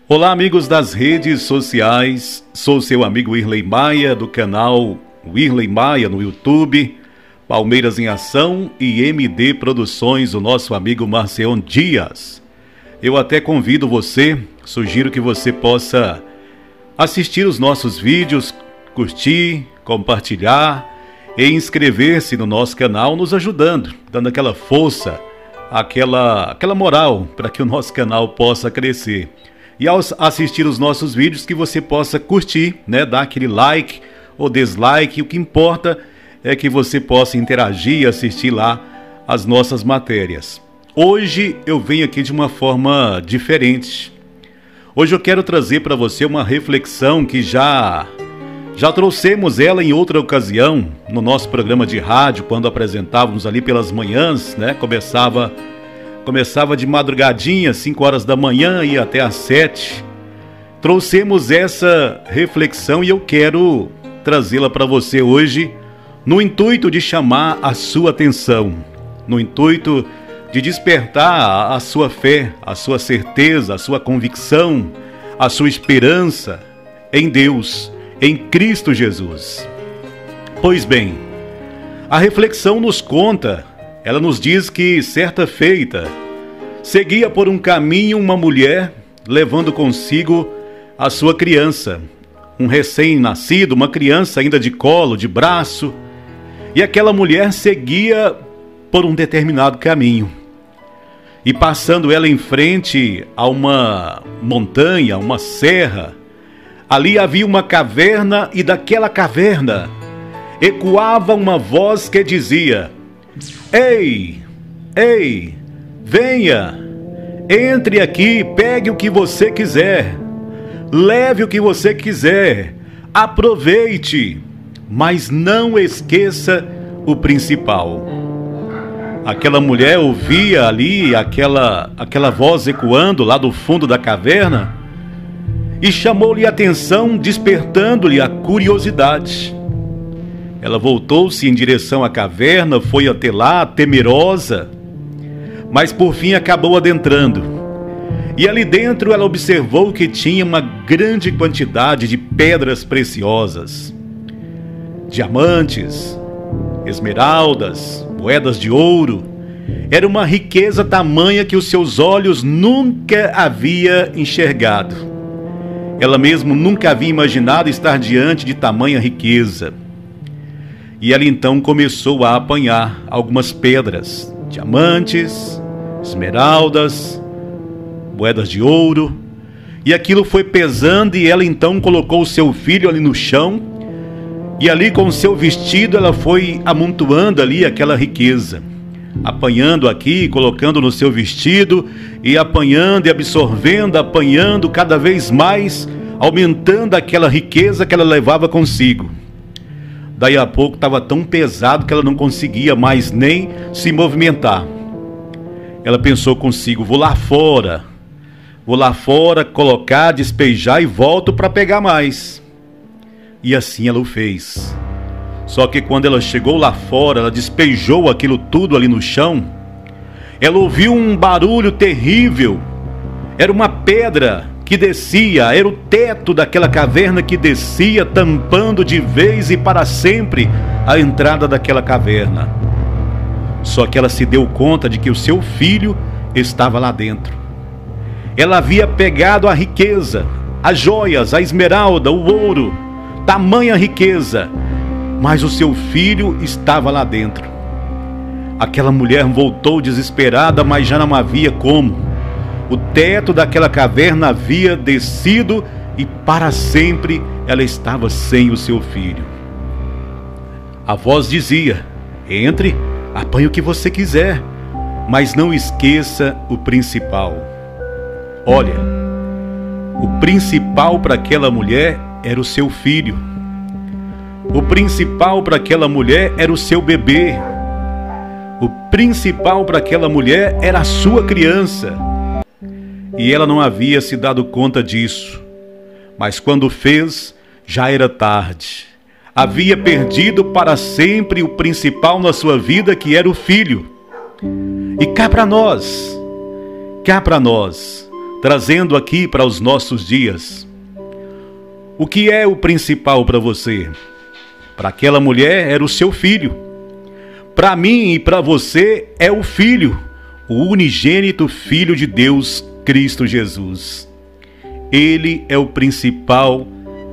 Olá, amigos das redes sociais, sou seu amigo Wirley Maia, do canal Wirley Maia no YouTube, Palmeiras em Ação e MD Produções, o nosso amigo Marceon Dias. Eu até convido você, sugiro que você possa assistir os nossos vídeos, curtir, compartilhar e inscrever-se no nosso canal, nos ajudando, dando aquela força, aquela moral para que o nosso canal possa crescer. E ao assistir os nossos vídeos, que você possa curtir, dar aquele like ou dislike. O que importa é que você possa interagir e assistir lá as nossas matérias. Hoje eu venho aqui de uma forma diferente. Hoje eu quero trazer para você uma reflexão que já trouxemos ela em outra ocasião no nosso programa de rádio, quando apresentávamos ali pelas manhãs, Começava de madrugadinha, 5 horas da manhã e até às 7. Trouxemos essa reflexão e eu quero trazê-la para você hoje no intuito de chamar a sua atenção, no intuito de despertar a sua fé, a sua certeza, a sua convicção, a sua esperança em Deus, em Cristo Jesus. Pois bem, a reflexão nos conta, ela nos diz que, certa feita, seguia por um caminho uma mulher levando consigo a sua criança, um recém-nascido, uma criança ainda de colo, de braço, e aquela mulher seguia por um determinado caminho. E passando ela em frente a uma montanha, uma serra, ali havia uma caverna e daquela caverna ecoava uma voz que dizia: Ei, venha, entre aqui, pegue o que você quiser, leve o que você quiser, aproveite, mas não esqueça o principal. Aquela mulher ouvia ali aquela voz ecoando lá do fundo da caverna e chamou-lhe a atenção, despertando-lhe a curiosidade. Ela voltou-se em direção à caverna, foi até lá, temerosa, mas por fim acabou adentrando. E ali dentro ela observou que tinha uma grande quantidade de pedras preciosas, diamantes, esmeraldas, moedas de ouro. Era uma riqueza tamanha que os seus olhos nunca havia enxergado. Ela mesmo nunca havia imaginado estar diante de tamanha riqueza. E ela então começou a apanhar algumas pedras, diamantes, esmeraldas, moedas de ouro, e aquilo foi pesando, e ela então colocou o seu filho ali no chão, e ali com o seu vestido ela foi amontoando ali aquela riqueza, apanhando aqui, colocando no seu vestido, e apanhando e absorvendo, apanhando cada vez mais, aumentando aquela riqueza que ela levava consigo. Daí a pouco estava tão pesado que ela não conseguia mais nem se movimentar. Ela pensou consigo: vou lá fora colocar, despejar e volto para pegar mais. E assim ela o fez. Só que quando ela chegou lá fora, ela despejou aquilo tudo ali no chão, ela ouviu um barulho terrível. Era uma pedra que descia, era o teto daquela caverna que descia, tampando de vez e para sempre a entrada daquela caverna. Só que ela se deu conta de que o seu filho estava lá dentro. Ela havia pegado a riqueza, as joias, a esmeralda, o ouro, tamanha riqueza, mas o seu filho estava lá dentro. Aquela mulher voltou desesperada, mas já não havia como. O teto daquela caverna havia descido e para sempre ela estava sem o seu filho. A voz dizia: entre, apanhe o que você quiser, mas não esqueça o principal. Olha, o principal para aquela mulher era o seu filho. O principal para aquela mulher era o seu bebê. O principal para aquela mulher era a sua criança. E ela não havia se dado conta disso. Mas quando fez, já era tarde. Havia perdido para sempre o principal na sua vida, que era o filho. E cá para nós, trazendo aqui para os nossos dias. O que é o principal para você? Para aquela mulher era o seu filho. Para mim e para você é o Filho, o unigênito Filho de Deus, Cristo Jesus. Ele é o principal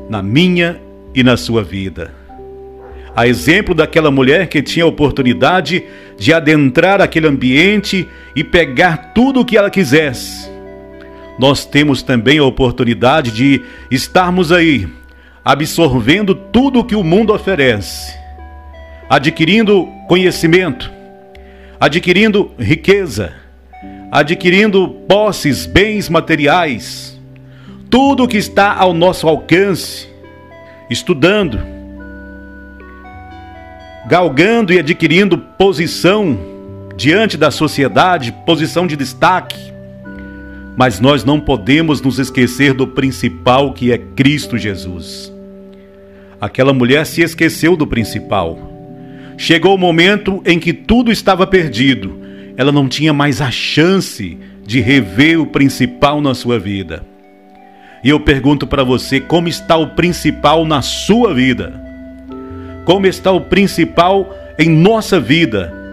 na minha e na sua vida. A exemplo daquela mulher que tinha a oportunidade de adentrar aquele ambiente e pegar tudo o que ela quisesse. Nós temos também a oportunidade de estarmos aí, absorvendo tudo o que o mundo oferece, adquirindo conhecimento, adquirindo riqueza, adquirindo posses, bens materiais, tudo o que está ao nosso alcance, estudando, galgando e adquirindo posição diante da sociedade, posição de destaque. Mas nós não podemos nos esquecer do principal, que é Cristo Jesus. Aquela mulher se esqueceu do principal. Chegou o momento em que tudo estava perdido. Ela não tinha mais a chance de rever o principal na sua vida. E eu pergunto para você, como está o principal na sua vida? Como está o principal em nossa vida?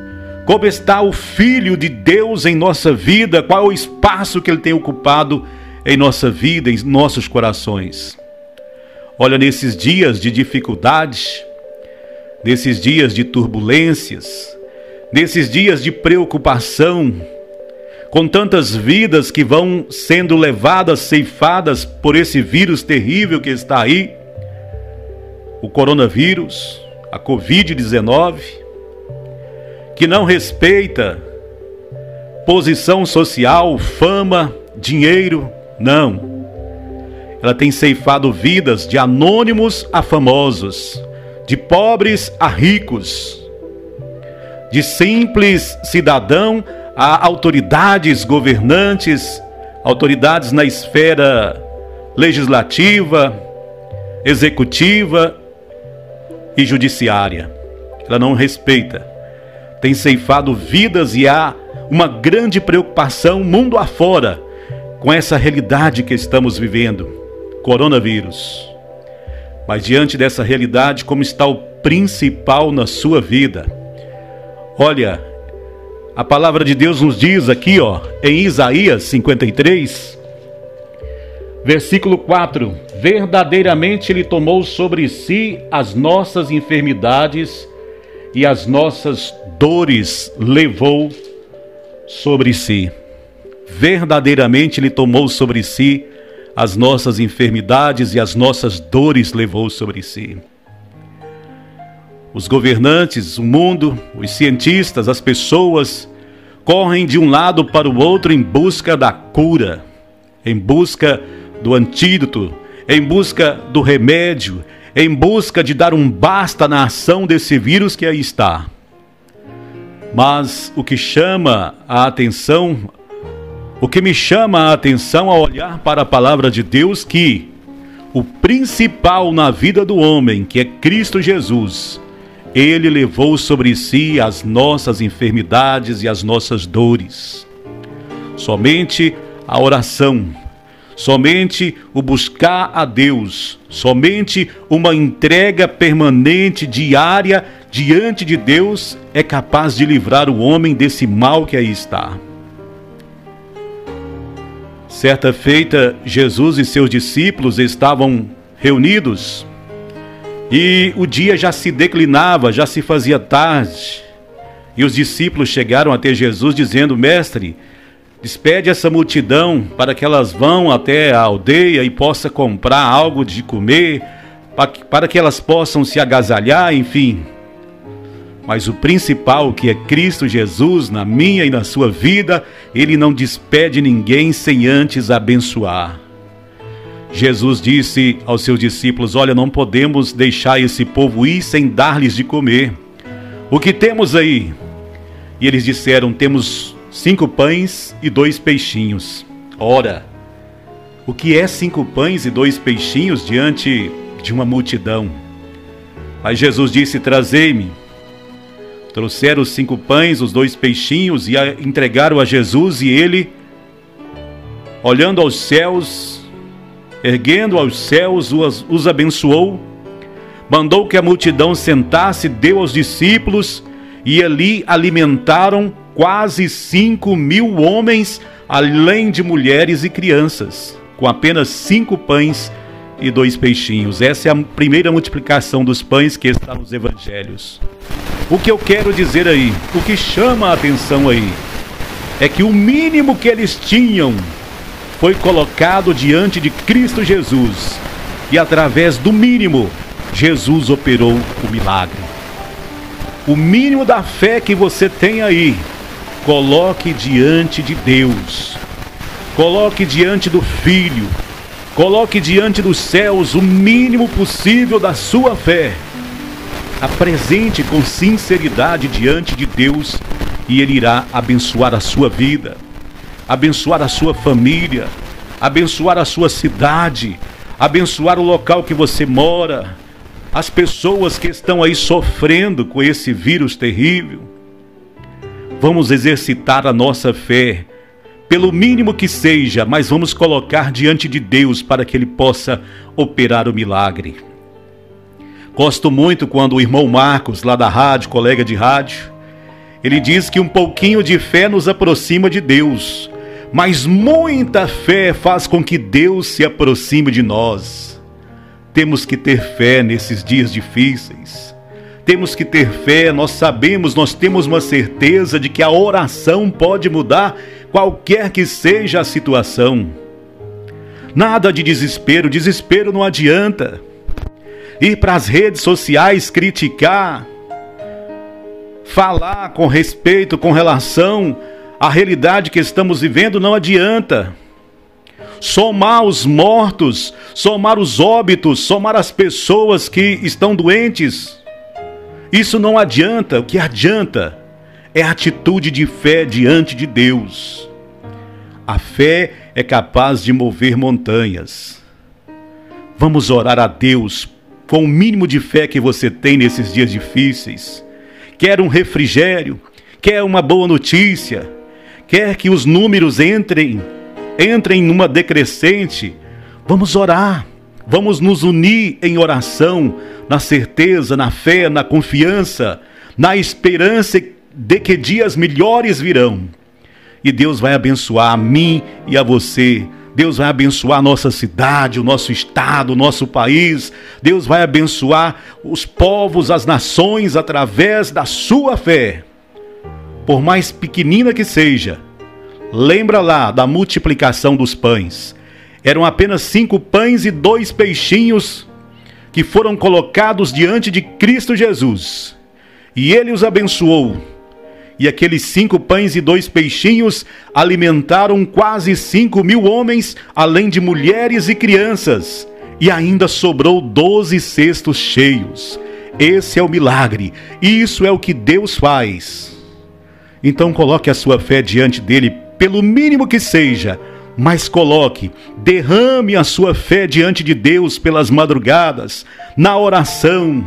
Como está o Filho de Deus em nossa vida? Qual é o espaço que Ele tem ocupado em nossa vida, em nossos corações? Olha, nesses dias de dificuldade, nesses dias de turbulências, nesses dias de preocupação, com tantas vidas que vão sendo levadas, ceifadas por esse vírus terrível que está aí, o coronavírus, a Covid-19, que não respeita posição social, fama, dinheiro, não. Ela tem ceifado vidas de anônimos a famosos, de pobres a ricos, de simples cidadão a autoridades governantes, autoridades na esfera legislativa, executiva e judiciária. Ela não respeita. Tem ceifado vidas e há uma grande preocupação mundo afora com essa realidade que estamos vivendo, coronavírus. Mas diante dessa realidade, como está o principal na sua vida? Olha, a palavra de Deus nos diz aqui, em Isaías 53, versículo 4: verdadeiramente Ele tomou sobre si as nossas enfermidades e as nossas dores levou sobre si. Verdadeiramente Ele tomou sobre si as nossas enfermidades e as nossas dores levou sobre si. Os governantes, o mundo, os cientistas, as pessoas correm de um lado para o outro em busca da cura, em busca do antídoto, em busca do remédio, em busca de dar um basta na ação desse vírus que aí está. Mas o que chama a atenção, o que me chama a atenção ao olhar para a palavra de Deus, que o principal na vida do homem, que é Cristo Jesus, Ele levou sobre si as nossas enfermidades e as nossas dores. Somente a oração, somente o buscar a Deus, somente uma entrega permanente, diária, diante de Deus, é capaz de livrar o homem desse mal que aí está. Certa feita, Jesus e seus discípulos estavam reunidos e o dia já se declinava, já se fazia tarde. E os discípulos chegaram até Jesus dizendo: Mestre, despede essa multidão para que elas vão até a aldeia e possam comprar algo de comer, para que elas possam se agasalhar, enfim. Mas o principal, que é Cristo Jesus, na minha e na sua vida, Ele não despede ninguém sem antes abençoar. Jesus disse aos seus discípulos: olha, não podemos deixar esse povo ir sem dar-lhes de comer. O que temos aí? E eles disseram: temos 5 pães e 2 peixinhos. Ora, o que é 5 pães e 2 peixinhos diante de uma multidão? Mas Jesus disse: trazei-me. Trouxeram os 5 pães, os 2 peixinhos e entregaram a Jesus, e ele olhando aos céus, erguendo aos céus, os abençoou, mandou que a multidão sentasse, deu aos discípulos, e ali alimentaram quase 5.000 homens, além de mulheres e crianças, com apenas 5 pães e 2 peixinhos. Essa é a primeira multiplicação dos pães que está nos evangelhos. O que eu quero dizer aí, o que chama a atenção aí, é que o mínimo que eles tinham foi colocado diante de Cristo Jesus, e através do mínimo, Jesus operou o milagre. O mínimo da fé que você tem aí, coloque diante de Deus, coloque diante do Filho, coloque diante dos céus o mínimo possível da sua fé. Apresente com sinceridade diante de Deus, e Ele irá abençoar a sua vida, abençoar a sua família, abençoar a sua cidade, abençoar o local que você mora, as pessoas que estão aí sofrendo com esse vírus terrível. Vamos exercitar a nossa fé, pelo mínimo que seja, mas vamos colocar diante de Deus para que Ele possa operar o milagre. Gosto muito quando o irmão Marcos, lá da rádio, colega de rádio, ele diz que um pouquinho de fé nos aproxima de Deus, mas muita fé faz com que Deus se aproxime de nós. Temos que ter fé nesses dias difíceis. Temos que ter fé, nós sabemos, nós temos uma certeza de que a oração pode mudar qualquer que seja a situação. Nada de desespero, desespero não adianta. Ir para as redes sociais criticar, falar com respeito, com relação à realidade que estamos vivendo, não adianta. Somar os mortos, somar os óbitos, somar as pessoas que estão doentes, isso não adianta. O que adianta é a atitude de fé diante de Deus. A fé é capaz de mover montanhas. Vamos orar a Deus com o mínimo de fé que você tem nesses dias difíceis. Quer um refrigério, quer uma boa notícia, quer que os números entrem numa decrescente. Vamos orar, vamos nos unir em oração, na certeza, na fé, na confiança, na esperança de que dias melhores virão. E Deus vai abençoar a mim e a você. Deus vai abençoar a nossa cidade, o nosso estado, o nosso país. Deus vai abençoar os povos, as nações, através da sua fé. Por mais pequenina que seja, lembra lá da multiplicação dos pães. Eram apenas 5 pães e 2 peixinhos que foram colocados diante de Cristo Jesus. E Ele os abençoou. E aqueles 5 pães e 2 peixinhos alimentaram quase 5.000 homens, além de mulheres e crianças. E ainda sobrou 12 cestos cheios. Esse é o milagre. Isso é o que Deus faz. Então coloque a sua fé diante dele, pelo mínimo que seja, mas coloque, derrame a sua fé diante de Deus pelas madrugadas, na oração.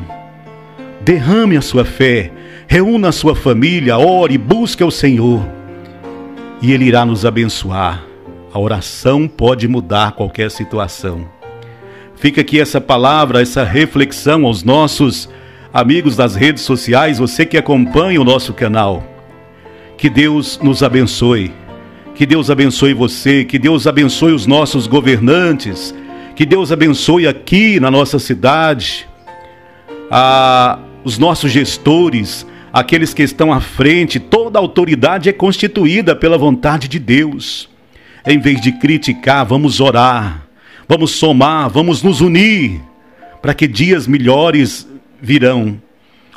Derrame a sua fé. Reúna a sua família, ore, busque ao Senhor, e Ele irá nos abençoar. A oração pode mudar qualquer situação. Fica aqui essa palavra, essa reflexão aos nossos amigos das redes sociais, você que acompanha o nosso canal. Que Deus nos abençoe, que Deus abençoe você, que Deus abençoe os nossos governantes, que Deus abençoe aqui na nossa cidade, os nossos gestores, aqueles que estão à frente. Toda a autoridade é constituída pela vontade de Deus. Em vez de criticar, vamos orar, vamos somar, vamos nos unir, para que dias melhores virão,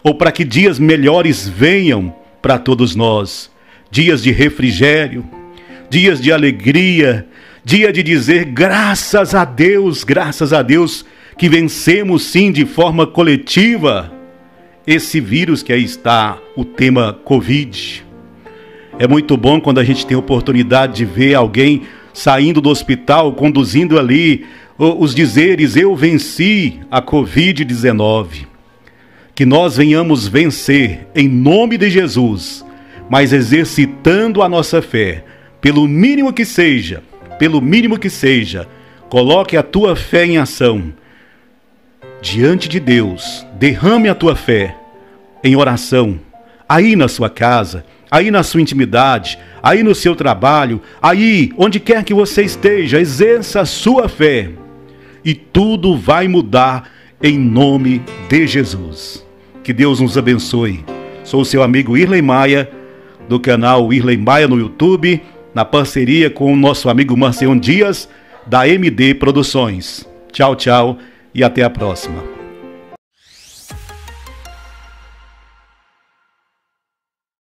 ou para que dias melhores venham para todos nós. Dias de refrigério, dias de alegria, dia de dizer graças a Deus que vencemos sim de forma coletiva esse vírus que aí está, o tema Covid. É muito bom quando a gente tem a oportunidade de ver alguém saindo do hospital, conduzindo ali os dizeres: eu venci a Covid-19. Que nós venhamos vencer em nome de Jesus, mas exercitando a nossa fé, pelo mínimo que seja, pelo mínimo que seja, coloque a tua fé em ação. Diante de Deus, derrame a tua fé em oração, aí na sua casa, aí na sua intimidade, aí no seu trabalho, aí onde quer que você esteja, exerça a sua fé e tudo vai mudar em nome de Jesus. Que Deus nos abençoe. Sou o seu amigo Irley Maia, do canal Irley Maia no YouTube, na parceria com o nosso amigo Marcion Dias, da MD Produções. Tchau, tchau e até a próxima.